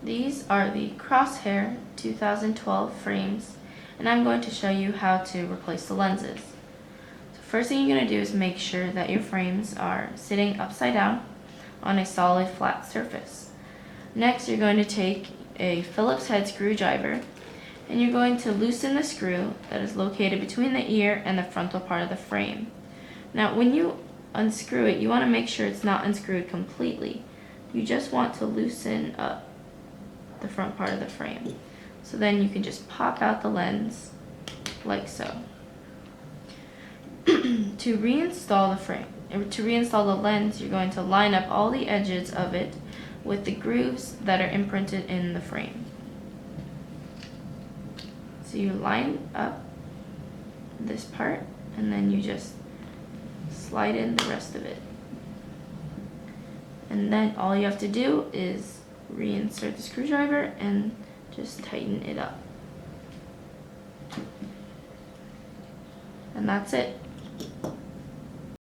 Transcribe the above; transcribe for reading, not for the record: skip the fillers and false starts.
These are the Crosshair 2012 frames, and I'm going to show you how to replace the lenses. So first thing you're going to do is make sure that your frames are sitting upside down on a solid flat surface. Next, you're going to take a Phillips head screwdriver and you're going to loosen the screw that is located between the ear and the frontal part of the frame. Now when you unscrew it, you want to make sure it's not unscrewed completely. You just want to loosen up the front part of the frame. So then you can just pop out the lens like so. To reinstall the lens, you're going to line up all the edges of it with the grooves that are imprinted in the frame. So you line up this part and then you just slide in the rest of it. And then all you have to do is reinsert the screwdriver and just tighten it up. And that's it.